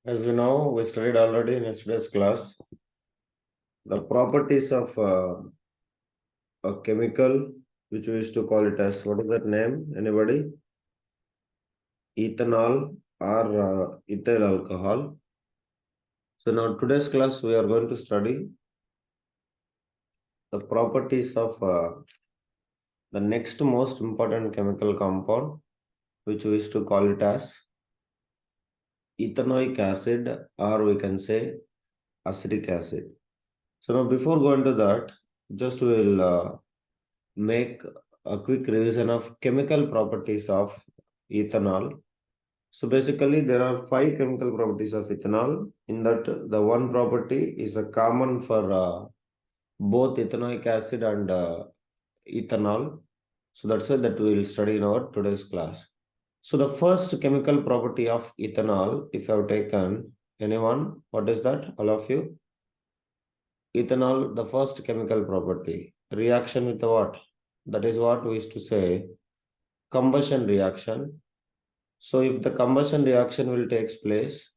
As we know, we studied already in yesterday's class the properties of a chemical, which we used to call it as, what is that name? Anybody? Ethanol or ethyl alcohol. So now today's class we are going to study the properties of the next most important chemical compound, which we used to call it as ethanoic acid, or we can say acetic acid. So now before going to that, just we'll make a quick revision of chemical properties of ethanol. So basically there are 5 chemical properties of ethanol. In that, the one property is a common for both ethanoic acid and ethanol. So that's why that we will study in our today's class. So the first chemical property of ethanol, if you have taken, anyone, what is that? All of you? Ethanol, the first chemical property. Reaction with what? That is what we used to say, combustion reaction. So if the combustion reaction will takes place,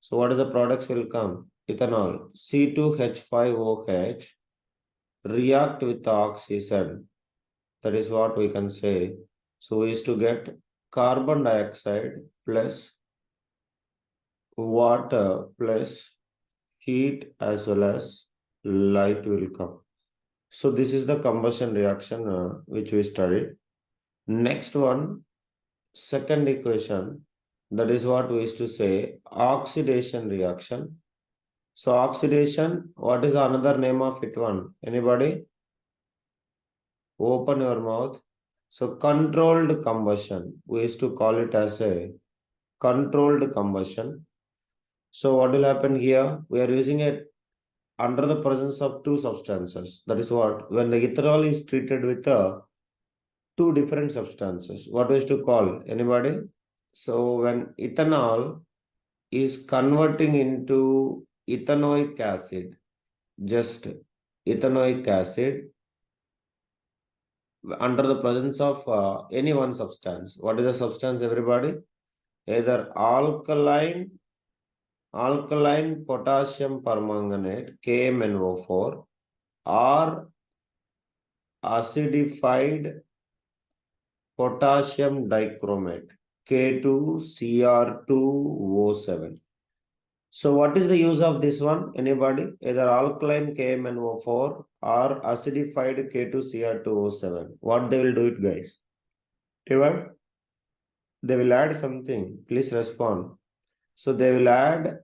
so what is the products will come? Ethanol, C2H5OH react with the oxygen. That is what we can say. So we used to get carbon dioxide plus water plus heat as well as light will come. So this is the combustion reaction which we studied. Next one, second equation, that is what we used to say, oxidation reaction. So oxidation, what is another name of it one? Anybody? Open your mouth. So controlled combustion, we used to call it as a controlled combustion. So what will happen here? We are using it under the presence of two substances. That is what? When the ethanol is treated with two different substances. What we used to call? Anybody? So when ethanol is converting into ethanoic acid, just ethanoic acid under the presence of any one substance. What is the substance, everybody? Either alkaline potassium permanganate, KMnO4, or acidified potassium dichromate, K2Cr2O7. So what is the use of this one? Anybody? Either alkaline KMnO4 or acidified K2Cr2O7. What they will do it, guys? Ever? They will add something. Please respond. So they will add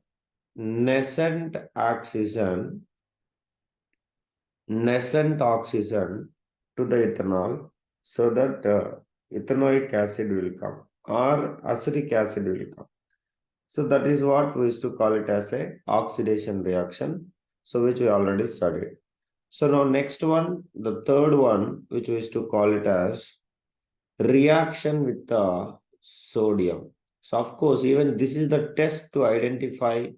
nascent oxygen to the ethanol so that ethanoic acid will come or acetic acid will come. So that is what we used to call it as a oxidation reaction. So which we already studied. So now next one, the third one, which we used to call it as reaction with the sodium. So of course, even this is the test to identify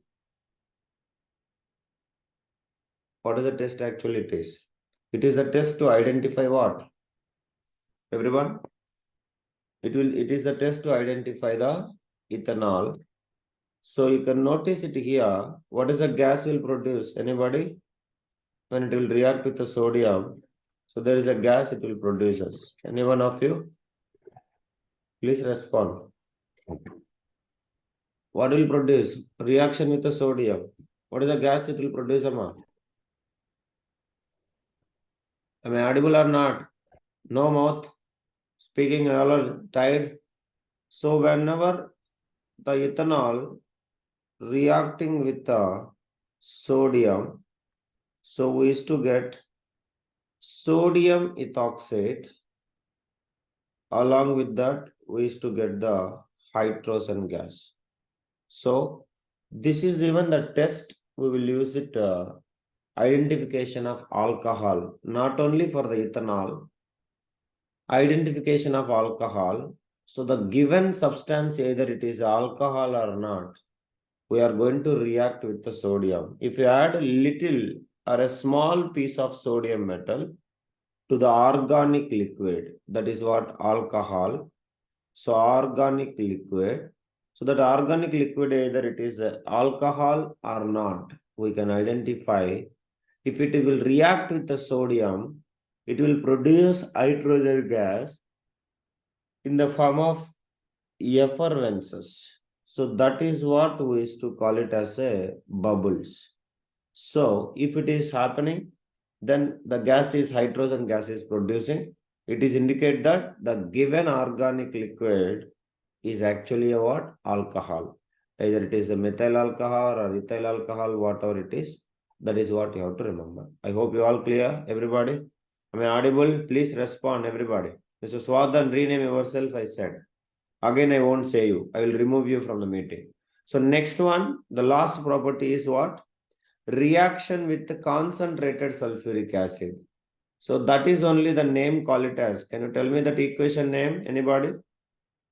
what is the test actually it is. It is the test to identify what? Everyone? It is the test to identify the ethanol. So you can notice it here. What is the gas will produce? Anybody? When it will react with the sodium. So there is a gas it will produce. Any one of you? Please respond. What will produce? Reaction with the sodium. What is the gas it will produce, Amma? Am I audible or not? No mouth. Speaking all are tired. So whenever the ethanol reacting with the sodium, so we used to get sodium ethoxide. Along with that, we used to get the hydrogen gas. So this is even the test we will use it identification of alcohol, not only for the ethanol, identification of alcohol. So the given substance, either it is alcohol or not, we are going to react with the sodium. If you add a little or a small piece of sodium metal to the organic liquid, that is what alcohol. So organic liquid, So that organic liquid, either it is alcohol or not, we can identify. If it will react with the sodium, it will produce hydrogen gas in the form of effervescence. So that is what we used to call it as a bubbles. So if it is happening, then the gas is hydrogen gas is producing. It is indicate that the given organic liquid is actually a what? Alcohol. Either it is a methyl alcohol or ethyl alcohol, whatever it is. That is what you have to remember. I hope you all clear, everybody. Am I audible? Please respond, everybody. Mr. Swadhan, rename yourself, I said. Again, I won't say you. I will remove you from the meeting. So next one, the last property is what? Reaction with concentrated sulfuric acid. So that is only the name, call it as. Can you tell me that equation name? Anybody?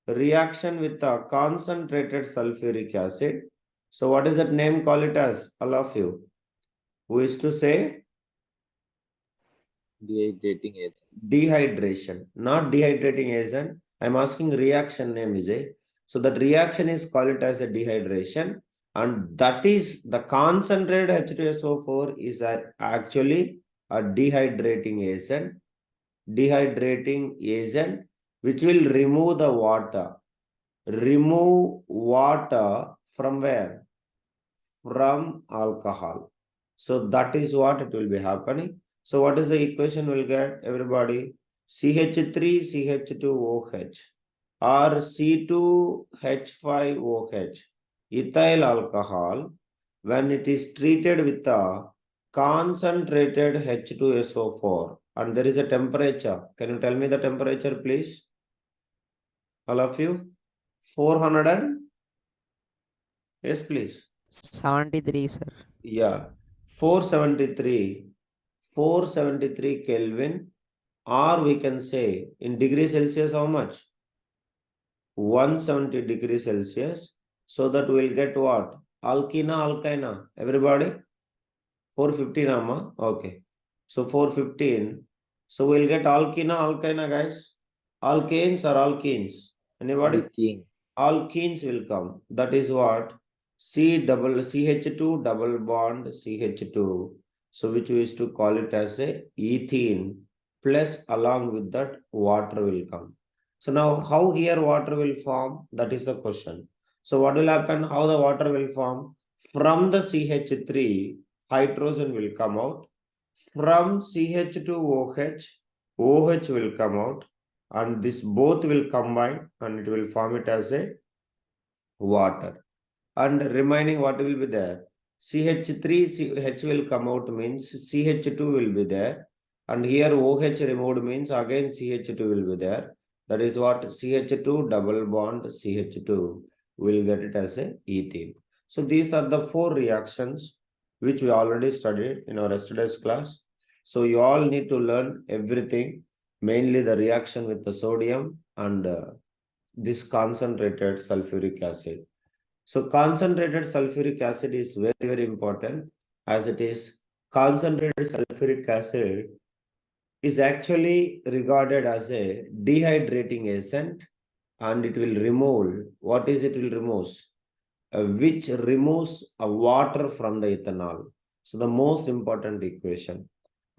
Reaction with a concentrated sulfuric acid. So what is that name? Call it as, all of you. Who is to say? Dehydrating agent. Dehydration, not dehydrating agent. I'm asking reaction name, Vijay. So that reaction is called it as a dehydration, and that is the concentrated H2SO4 is actually a dehydrating agent. Dehydrating agent which will remove the water. Remove water from where? From alcohol. So that is what it will be happening. So what is the equation we'll get, everybody? CH3 CH2OH or C2H5OH, ethyl alcohol, when it is treated with a concentrated H2SO4 and there is a temperature. Can you tell me the temperature, please? All of you? 400 and yes, please. 73, sir. Yeah, 473 Kelvin, or we can say in degrees Celsius, how much? 170 degrees Celsius. So that we'll get what? Alkena, alkyna. Everybody? 415, Amma. Okay. So 415. So we'll get alkena, alkyna, guys. Alkanes or alkenes? Anybody? Alkene. Alkenes will come. That is what? CH2 double bond CH2. So which we used to call it as a ethene, plus along with that water will come. So now how here water will form? That is the question. So what will happen? How the water will form? From the CH3, hydrogen will come out. From CH2OH, OH will come out. And this both will combine and it will form it as a water. And remaining what will be there? CH3, H will come out means CH2 will be there. And here OH removed means again CH2 will be there. That is what? CH2 double bond CH2. We'll get it as a ethene. So these are the 4 reactions which we already studied in our yesterday's class. So you all need to learn everything, mainly the reaction with the sodium and this concentrated sulfuric acid. So concentrated sulfuric acid is very, very important, as it is concentrated sulfuric acid is actually regarded as a dehydrating agent, and it will remove, what is it will remove? Which removes water from the ethanol. So the most important equation.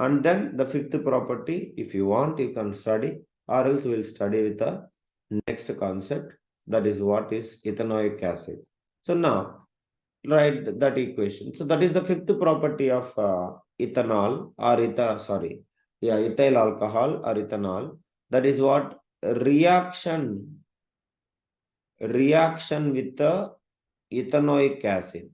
And then the 5th property, if you want, you can study, or else we'll study with the next concept. That is what is ethanoic acid. So now, write that equation. So that is the 5th property of ethanol or ethyl alcohol or ethanol. That is what? Reaction with the ethanoic acid.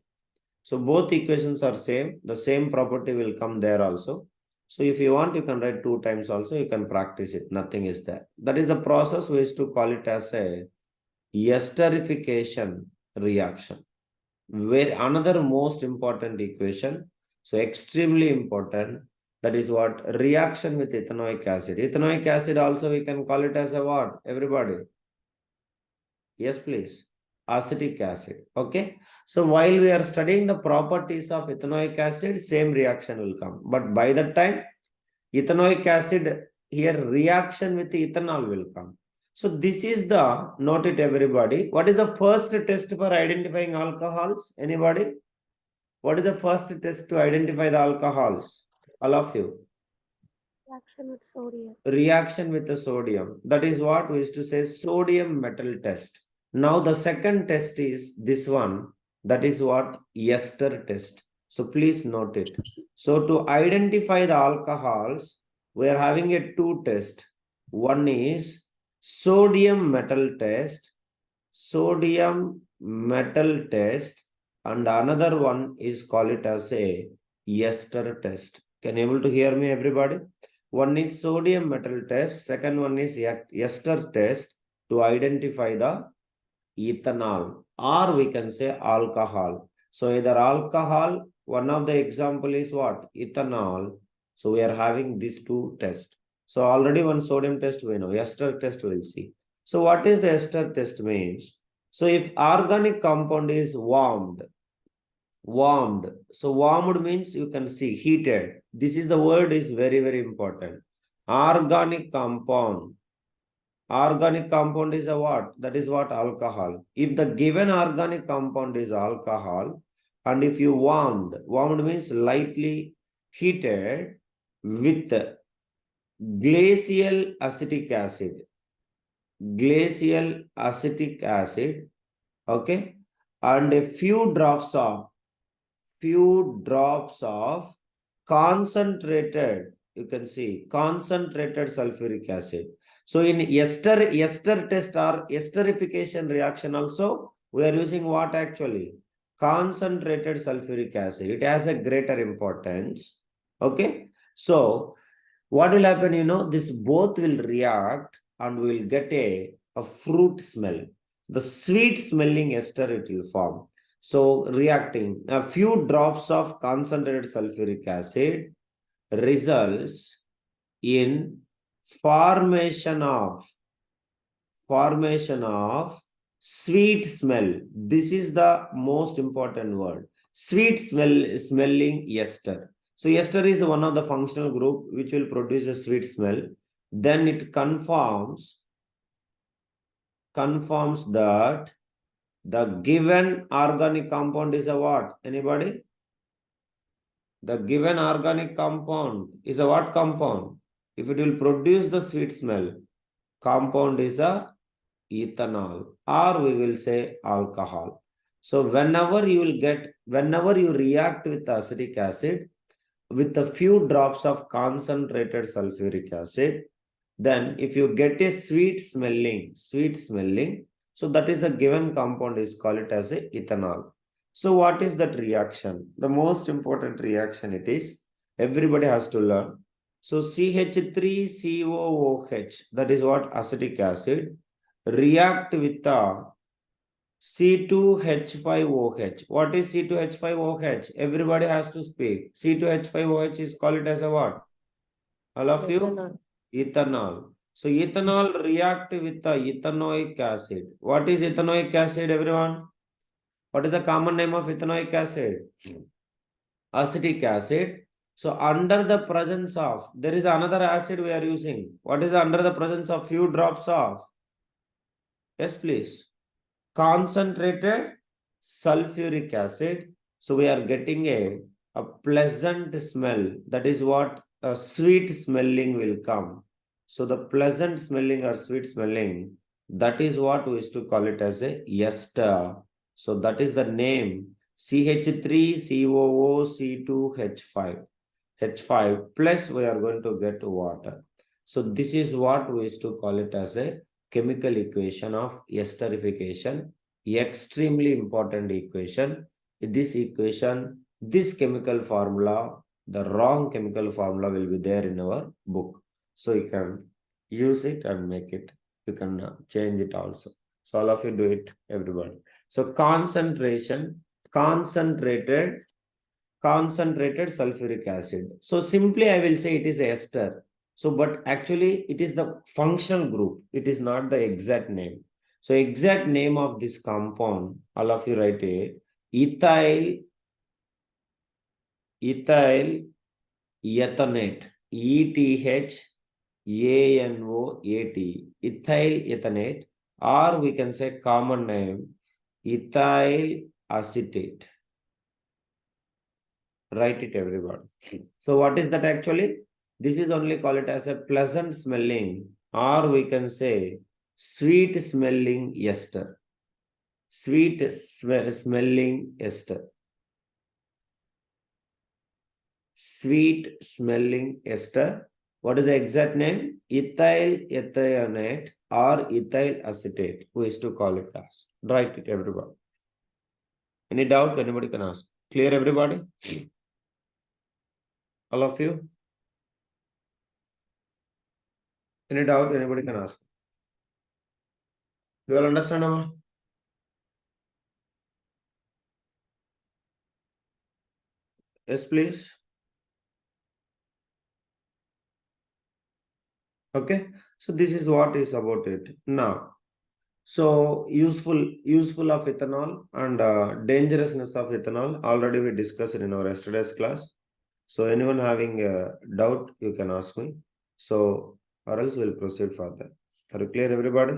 So both equations are same. The same property will come there also. So if you want, you can write 2 times also. You can practice it. Nothing is there. That is the process we used to call it as a esterification reaction. Where another most important equation, so extremely important, that is what? Reaction with ethanoic acid. Ethanoic acid also we can call it as a what? Everybody? Yes, please. Acetic acid. Okay. So while we are studying the properties of ethanoic acid, same reaction will come. But by that time, ethanoic acid, here reaction with ethanol will come. So this is the, note it everybody. What is the first test for identifying alcohols? Anybody? What is the first test to identify the alcohols? All of you. Reaction with sodium. Reaction with the sodium. That is what we used to say sodium metal test. Now the second test is this one. That is what ester test. So please note it. So to identify the alcohols, we are having a two test. One is sodium metal test. Sodium metal test. And another one is call it as a ester test. Can you able to hear me everybody? One is sodium metal test. Second one is ester test to identify the ethanol, or we can say alcohol. So either alcohol, one of the example is what? Ethanol. So we are having these two tests. So already one sodium test we know, ester test we'll see. So what is the ester test means? So if organic compound is warmed, so warmed means you can see heated. This is the word is very, very important. Organic compound. Organic compound is a what? That is what? Alcohol. If the given organic compound is alcohol, and if you warmed means lightly heated with glacial acetic acid. Glacial acetic acid, okay, and a few drops of concentrated, you can see concentrated sulfuric acid. So in ester test or esterification reaction also, we are using what actually? Concentrated sulfuric acid. It has a greater importance. Okay. So what will happen, this both will react and we will get a fruit smell. The sweet smelling ester it will form. So reacting, a few drops of concentrated sulfuric acid results in formation of sweet smell. This is the most important word. Smelling ester. So ester is one of the functional group which will produce a sweet smell. Then it confirms that the given organic compound is a what? Anybody? The given organic compound is a what compound? If it will produce the sweet smell, compound is a ethanol, or we will say alcohol. So whenever you react with acetic acid with a few drops of concentrated sulfuric acid, then if you get a sweet smelling, so that is a given compound is called it as a ethanol. So what is that reaction? The most important reaction it is, everybody has to learn. So CH3COOH, that is what acetic acid, react with the C2H5OH. What is C2H5OH? Everybody has to speak. C2H5OH is called it as a what? All of you? Ethanol. Ethanol. So ethanol react with the ethanoic acid. What is ethanoic acid, everyone? What is the common name of ethanoic acid? Acetic acid. So under the presence of, there is another acid we are using. What is under the presence of few drops of? Yes, please. Concentrated sulfuric acid. So we are getting a pleasant smell. That is what a sweet smelling will come. So the pleasant smelling or sweet smelling, that is what we used to call it as a ester. So that is the name CH3COOC2H5. H5 plus we are going to get water. So this is what we used to call it as a chemical equation of esterification. Extremely important equation. This equation, this chemical formula, the wrong chemical formula will be there in our book. So you can use it and make it. You can change it also. So all of you do it, everybody. So concentrated sulfuric acid. So simply I will say it is ester. So but actually it is the functional group. It is not the exact name. So exact name of this compound, all of you write it, ethyl ethanate, ETH ANOAT, ethyl ethanate, or we can say common name ethyl acetate. Write it, everybody. So what is that actually? This is only called it as a pleasant smelling, or we can say sweet smelling ester. Sweet smelling ester. Sweet smelling ester. What is the exact name? Ethyl ethionate or ethyl acetate. We used to call it as. Write it, everybody. Any doubt? Anybody can ask. Clear, everybody? All of you? Any doubt? Anybody can ask. You all understand, Amma? Yes, please. Okay. So this is what is about it. Now, so useful of ethanol and dangerousness of ethanol already we discussed in our yesterday's class. So anyone having a doubt, you can ask me. So or else we'll proceed further. Are you clear, everybody?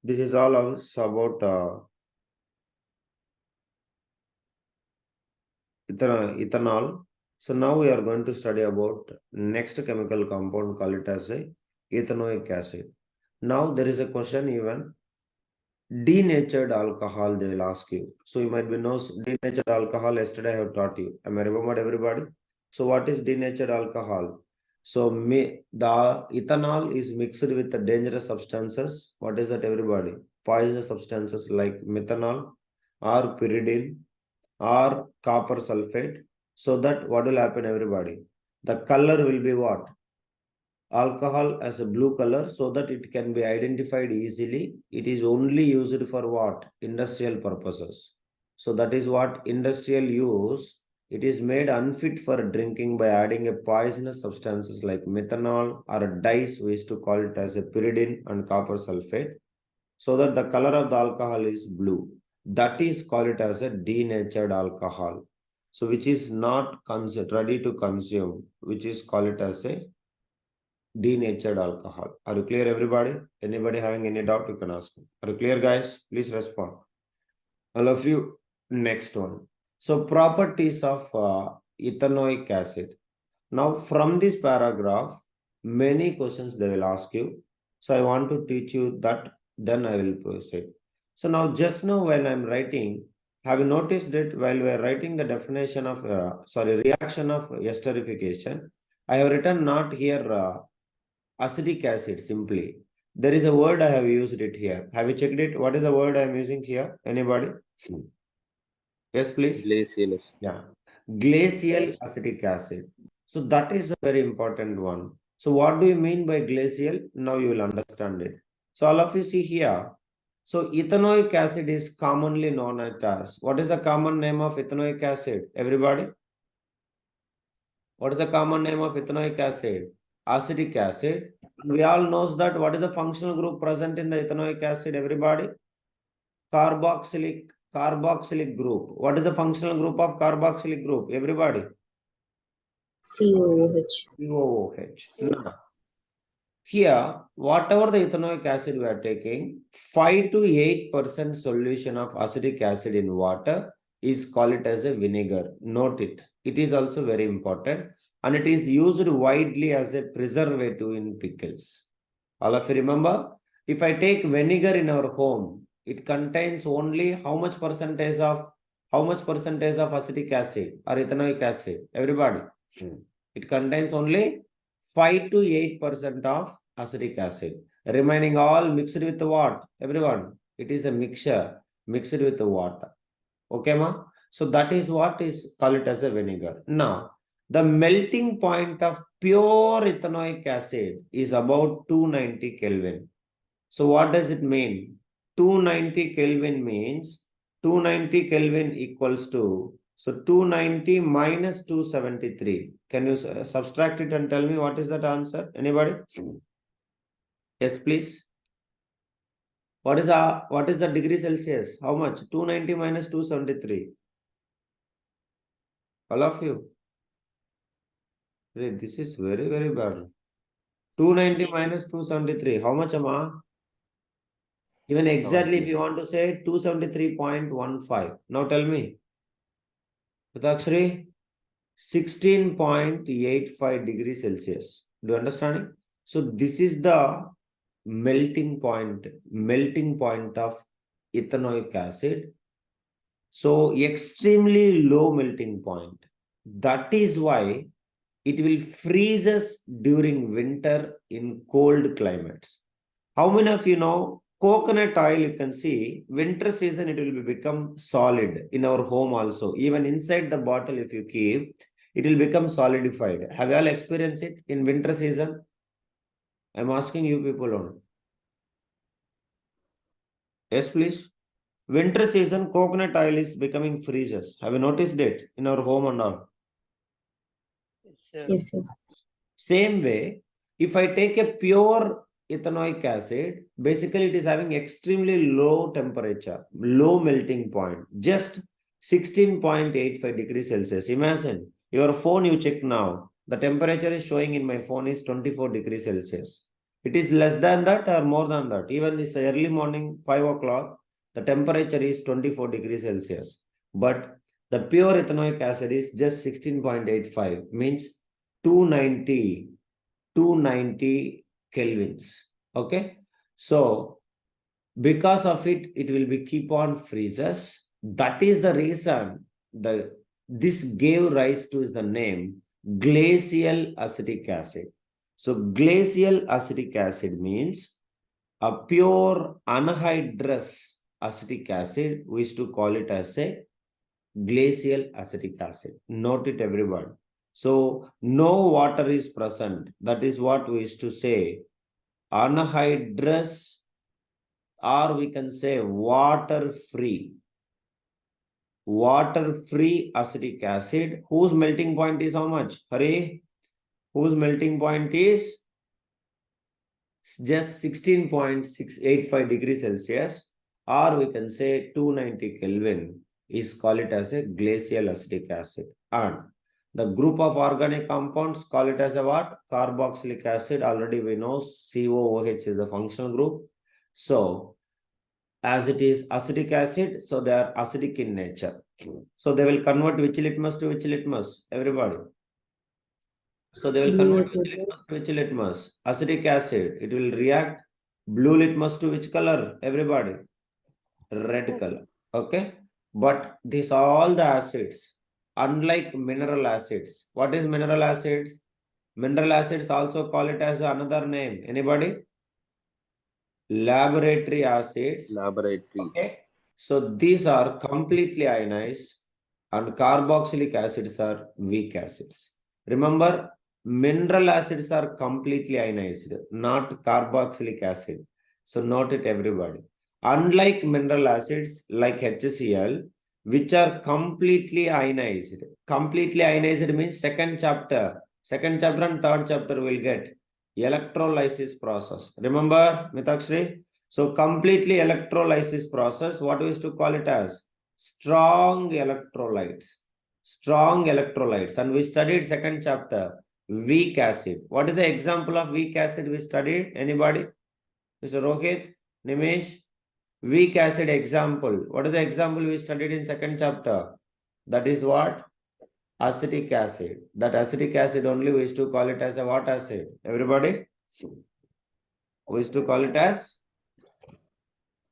This is all about ethanol. So now we are going to study about next chemical compound, call it as a ethanoic acid. Now there is a question even denatured alcohol they will ask you. So you might be knows denatured alcohol. Yesterday I have taught you. Am I remembered, everybody? So what is denatured alcohol? So the ethanol is mixed with the dangerous substances. What is that, everybody? Poisonous substances like methanol or pyridine or copper sulfate. So that what will happen, everybody? The color will be what? Alcohol as a blue color so that it can be identified easily. It is only used for what? Industrial purposes. So that is what industrial use. It is made unfit for drinking by adding a poisonous substances like methanol or a dyes, we used to call it as a pyridine and copper sulfate, so that the color of the alcohol is blue. That is called it as a denatured alcohol. So which is not ready to consume, which is called it as a denatured alcohol. Are you clear, everybody? Anybody having any doubt, you can ask me. Are you clear, guys? Please respond. All of you. Next one. So properties of ethanoic acid. Now from this paragraph, many questions they will ask you. So I want to teach you that, then I will proceed. So now just now when I'm writing, have you noticed that while we are writing the definition of, reaction of esterification, I have written not here acetic acid simply. There is a word I have used it here. Have you checked it? What is the word I am using here? Anybody? Yes, please. Glacial. Yeah. Glacial acetic acid. So that is a very important one. So what do you mean by glacial? Now you will understand it. So all of you see here. So ethanoic acid is commonly known as, what is the common name of ethanoic acid? Everybody? What is the common name of ethanoic acid? Acetic acid. We all knows that what is the functional group present in the ethanoic acid, everybody? Carboxylic group. What is the functional group of carboxylic group, everybody? COOH. COOH. Now, here, whatever the ethanoic acid we are taking, 5 to 8% solution of acetic acid in water is called it as a vinegar. Note it. It is also very important, and it is used widely as a preservative in pickles. All of you remember, if I take vinegar in our home, it contains only how much percentage of acetic acid or ethanoic acid? Everybody. It contains only 5 to 8% of acetic acid. Remaining all mixed with what? Everyone. It is a mixture mixed with water. Okay, ma? So that is what is called as a vinegar. Now, the melting point of pure ethanoic acid is about 290 Kelvin. So what does it mean? 290 Kelvin means 290 Kelvin equals to, so 290 minus 273. Can you subtract it and tell me what is that answer? Anybody? Yes, please. What is the degree Celsius? How much? 290 minus 273. All of you. This is very, very bad. 290 minus 273. How much, Amma? Even exactly, if you want to say 273.15. Now tell me. Vitakshri, 16.85 degrees Celsius. Do you understand it? So this is the melting point of ethanoic acid. So extremely low melting point. That is why it will freeze us during winter in cold climates. How many of you know coconut oil? You can see winter season, it will become solid in our home also. Even inside the bottle, if you keep, it will become solidified. Have you all experienced it in winter season? I'm asking you people on. Yes, please. Winter season, coconut oil is becoming freezes. Have you noticed it in our home and all? Yes, sir. Same way, if I take a pure ethanoic acid, basically it is having extremely low temperature, low melting point, just 16.85 degrees Celsius. Imagine your phone, you check now, the temperature is showing in my phone is 24 degrees Celsius. It is less than that or more than that. Even it's early morning, 5 o'clock, the temperature is 24 degrees Celsius. But the pure ethanoic acid is just 16.85, means 290 kelvins. Okay, so because of it, it will be keep on freezes. That is the reason this gave rise to the name glacial acetic acid. So glacial acetic acid means a pure anhydrous acetic acid. We used to call it as a glacial acetic acid. Note it, everyone. So no water is present. That is what we used to say anhydrous, or we can say water-free acetic acid, whose melting point is how much? Hari, whose melting point is just 16.685 degrees Celsius, or we can say 290 Kelvin, is called it as a glacial acetic acid. And the group of organic compounds, call it as a what? Carboxylic acid. Already we know COOH is a functional group. So as it is acetic acid, so they are acidic in nature. So they will convert which litmus to which litmus? Everybody. So they will convert which litmus to which litmus? Acetic acid. It will react blue litmus to which color? Everybody. Red color. Okay. But these all the acids, unlike mineral acids. What is mineral acids? Mineral acids also call it as another name. Anybody? Laboratory acids. Okay. So these are completely ionized and carboxylic acids are weak acids. Remember, mineral acids are completely ionized, not carboxylic acid. So note it, everybody. Unlike mineral acids like HCl, which are completely ionized. Completely ionized means second chapter and third chapter will get electrolysis process. Remember, Mitakshri? So completely electrolysis process, what we used to call it as? Strong electrolytes. Strong electrolytes. And we studied second chapter, weak acid. What is the example of weak acid we studied? Anybody? Mr. Rohit, Nimesh? Weak acid example. What is the example we studied in second chapter? That is what? Acetic acid. That acetic acid only we used to call it as a what acid? Everybody? We used to call it as?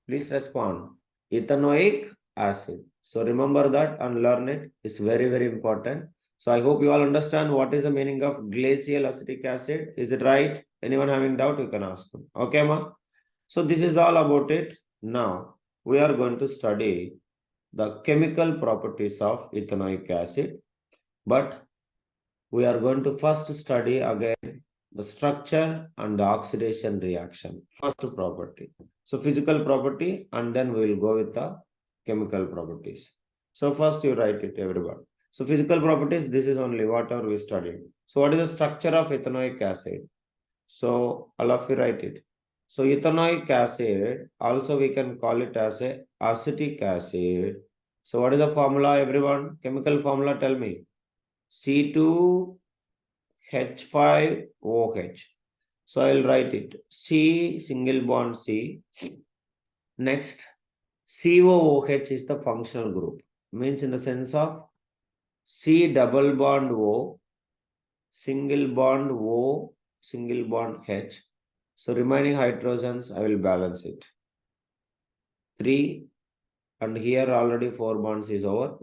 Please respond. Ethanoic acid. So remember that and learn it. It's very, very important. So I hope you all understand what is the meaning of glacial acetic acid. Is it right? Anyone having doubt, you can ask. Okay, ma? So this is all about it. Now, we are going to study the chemical properties of ethanoic acid. But we are going to first study again the structure and the oxidation reaction. First property. So physical property, and then we will go with the chemical properties. So first you write it, everybody. So physical properties, this is only whatever we studied. So what is the structure of ethanoic acid? So all of you write it. So ethanoic acid, also we can call it as a acetic acid. So what is the formula, everyone? Chemical formula, tell me. C2H5OH. So I'll write it. C single bond C. Next, COOH is the functional group. Means in the sense of C double bond O, single bond O, single bond H. So remaining hydrogens, I will balance it. 3, and here already 4 bonds is over.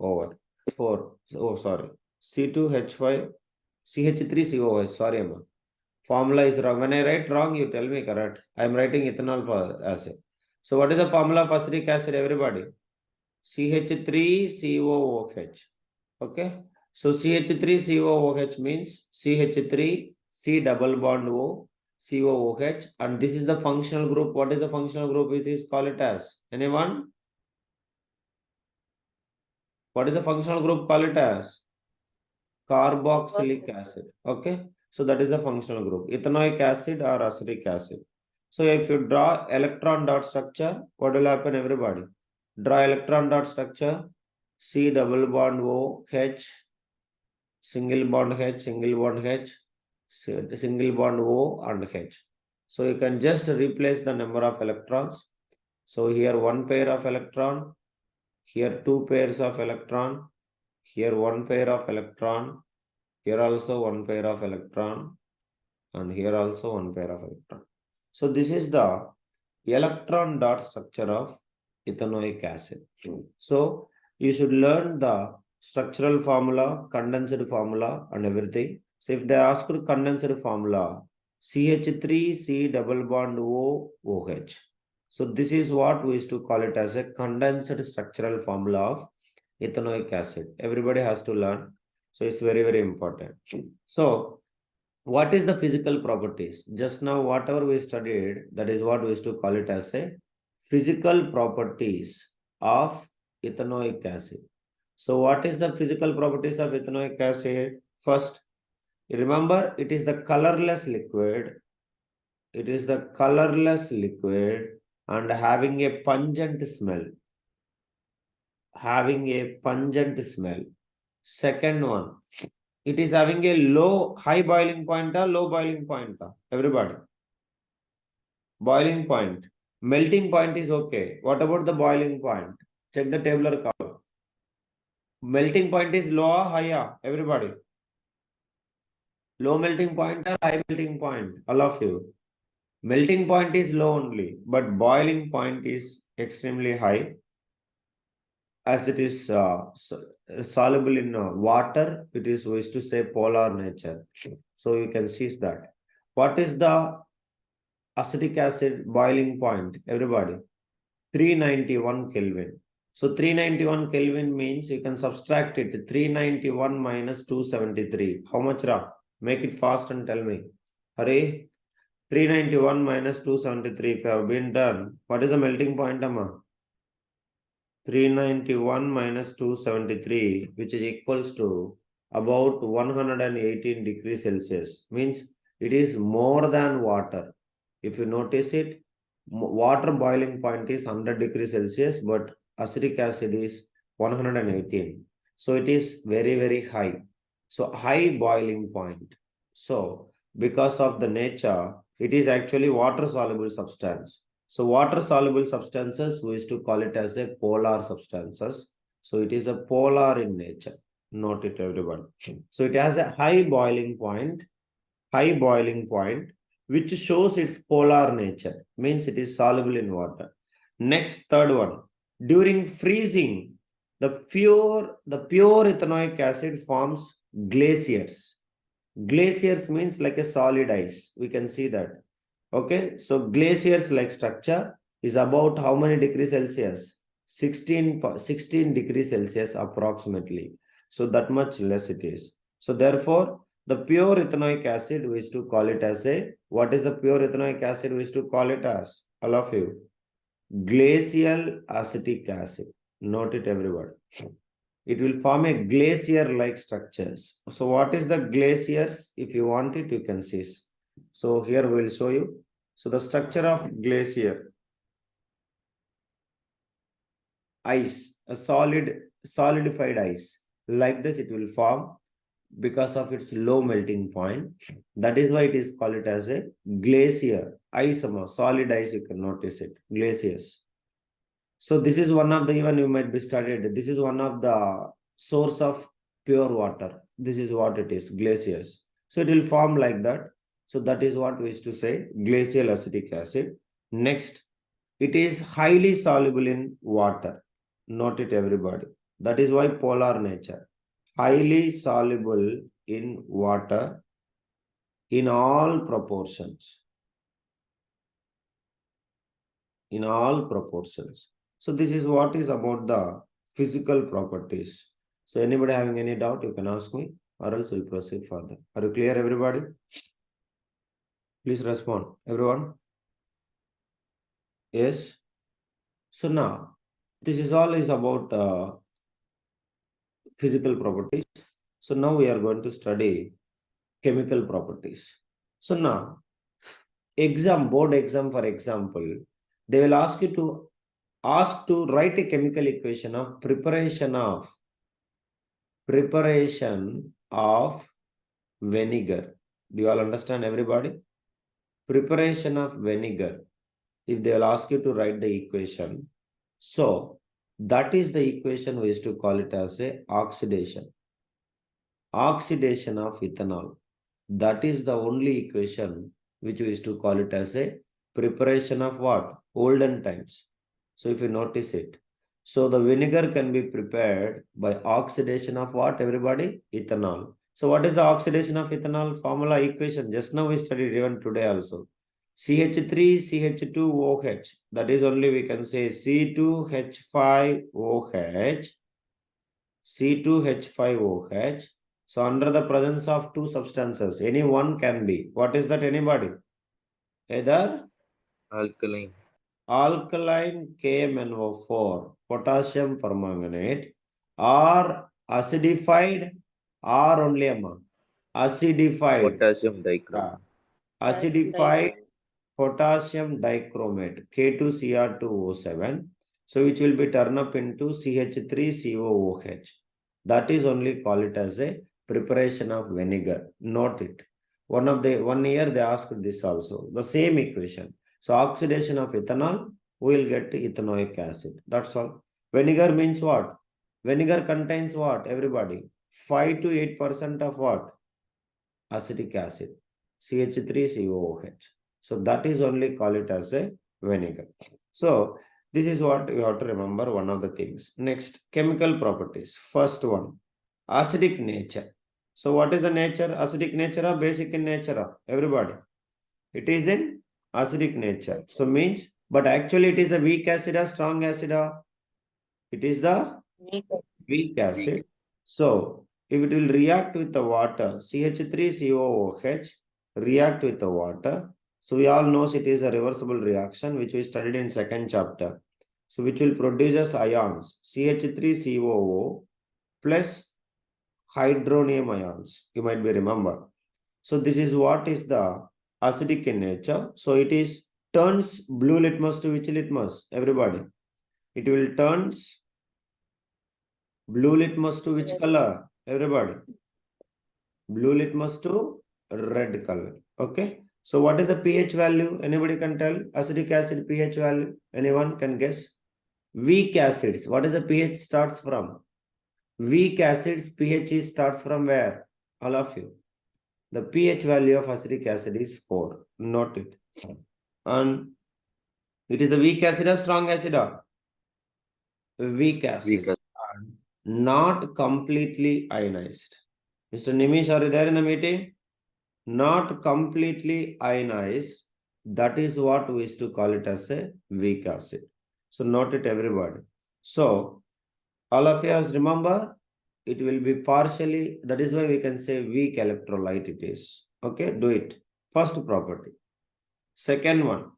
4, oh sorry. C2H5, CH3COH, sorry Amma. Formula is wrong. When I write wrong, you tell me correct. I am writing ethanol acid. So what is the formula of acetic acid, everybody? CH3COOH. Okay. So CH3COOH means CH3, C double bond O, COOH. And this is the functional group. What is the functional group? It is call it as. Anyone? What is the functional group? Call it as carboxylic acid. Okay. So that is the functional group. Ethanoic acid or acetic acid. So if you draw electron dot structure, what will happen, everybody? Draw electron dot structure. C double bond O, H, single bond H, single bond H, single bond O and H. So you can just replace the number of electrons. So here one pair of electron, here two pairs of electron, here one pair of electron, here also one pair of electron, and here also one pair of electron. So this is the electron dot structure of ethanoic acid. So you should learn the structural formula, condensed formula and everything. So if they ask you condensed formula, CH3 C double bond O OH. So this is what we used to call it as a condensed structural formula of ethanoic acid. Everybody has to learn. So it's very, very important. So what is the physical properties? Just now, whatever we studied, that is what we used to call it as a physical properties of ethanoic acid. So what is the physical properties of ethanoic acid? First, remember, it is the colorless liquid. It is the colorless liquid and having a pungent smell. Having a pungent smell. Second one, it is having a high boiling point or low boiling point. Everybody. Boiling point. Melting point is okay. What about the boiling point? Check the tabular column. Melting point is low or higher? Everybody. Low melting point or high melting point? All of you. Melting point is low only, but boiling point is extremely high. As it is soluble in water, it is, we used to say, polar nature. So you can see that. What is the acetic acid boiling point? Everybody. 391 Kelvin. So 391 Kelvin means you can subtract it. 391 minus 273. How much, Ra? Make it fast and tell me. Hurry. 391 minus 273. If you have been done, what is the melting point, Amma? 391 minus 273, which is equals to about 118 degrees Celsius. Means it is more than water. If you notice it, water boiling point is 100 degrees Celsius, but acetic acid is 118. So it is very, very high. So high boiling point. So because of the nature, it is actually water soluble substance. So water soluble substances, we used to call it as a polar substances. So it is a polar in nature. Note it, everyone. So it has a high boiling point, which shows its polar nature, means it is soluble in water. Next, third one, during freezing, the pure ethanoic acid forms glaciers. Glaciers means like a solid ice. We can see that. Okay, so glaciers like structure is about how many degrees Celsius? 16 degrees Celsius approximately. So that much less it is. So therefore, the pure ethanoic acid, we used to call it as a, what is the pure ethanoic acid? We used to call it as, all of you, glacial acetic acid. Note it, everybody. It will form a glacier-like structures. So what is the glaciers? If you want it, you can see. So here we will show you. So the structure of glacier, ice, a solidified ice. Like this, it will form. because of its low melting point. That is why it is called it as a glacier. Isomer, solid ice, you can notice it, glaciers. So this is one of the, even you might be studied, this is one of the source of pure water. This is what it is, glaciers. So it will form like that. So that is what we used to say, glacial acetic acid. Next, it is highly soluble in water. Note it, everybody. That is why polar nature. Highly soluble in water in all proportions. In all proportions. So this is what is about the physical properties. So anybody having any doubt, you can ask me, or else we'll proceed further. Are you clear, everybody? Please respond, everyone. Yes. So now, this is all is about physical properties. So now we are going to study chemical properties. So now, board exam, for example, they will ask you to write a chemical equation of preparation of vinegar. Do you all understand, everybody? Preparation of vinegar. If they will ask you to write the equation, so that is the equation we used to call it as a oxidation. Oxidation of ethanol. That is the only equation which we used to call it as a preparation of what? Olden times. So if you notice it, so the vinegar can be prepared by oxidation of what, everybody? Ethanol. So what is the oxidation of ethanol? Formula equation. Just now we studied, even today also. CH3, CH2OH. That is only we can say C2H5OH. C2H5OH. So under the presence of two substances, any one can be. What is that, anybody? Either Alkaline. alkaline KMNO4, potassium permanganate, or acidified, or only acidified. Potassium dichromate. Acidified potassium dichromate, K2Cr2O7. So which will be turned up into CH3COOH. That is only called it as a preparation of vinegar. Note it. 1 year they asked this also. The same equation. So oxidation of ethanol, we will get ethanoic acid. That's all. Vinegar means what? Vinegar contains what, everybody? 5 to 8% of what? Acetic acid. CH3COOH. So that is only call it as a vinegar. So this is what you have to remember, one of the things. Next, chemical properties. First one, acidic nature. So what is the nature? Acidic nature or basic in nature of everybody? It is in acidic nature. So means, but actually it is a weak acid or strong acid or? It is the weak acid. So if it will react with the water, CH3COOH react with the water. So we all know it is a reversible reaction which we studied in second chapter. So which will produce as ions, CH3COO plus hydronium ions. You might be remember. So this is what is the acidic in nature. So it is turns blue litmus to which litmus? Everybody. It will turns blue litmus to which color? Everybody. Blue litmus to red color. Okay. So what is the pH value? Anybody can tell? Acidic acid pH value. Anyone can guess? Weak acids. What is the pH starts from? Weak acids pH starts from where? All of you. The pH value of acidic acid is 4. Note it. And it is a weak acid or strong acid or? Weak acid. Weak acid. Not completely ionized. Mr. Nimish, are you there in the meeting? Not completely ionized. That is what we used to call it as a weak acid. So note it, everybody. So all of you remember, it will be partially, that is why we can say weak electrolyte it is. Okay, do it. First property. Second one.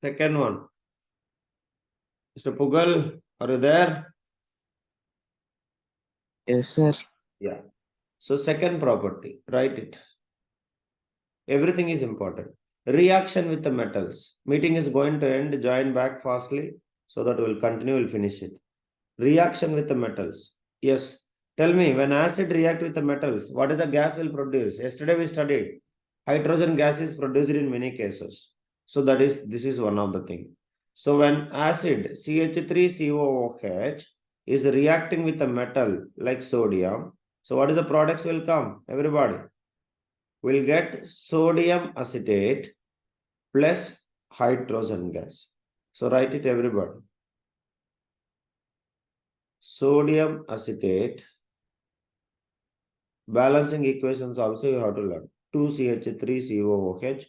Second one. Mr. Pugal, are you there? Yes, sir. Yeah. So second property, write it. Everything is important. Reaction with the metals. Meeting is going to end. Join back fastly so that we'll continue. We'll finish it. Reaction with the metals. Yes. Tell me, when acid react with the metals, what is the gas will produce? Yesterday we studied hydrogen gas is produced in many cases. So this is one of the thing. So when acid CH3COOH is reacting with a metal like sodium, so what is the products will come? Everybody will get sodium acetate plus hydrogen gas. So write it everybody. Sodium acetate. Balancing equations also you have to learn. 2CH3COOH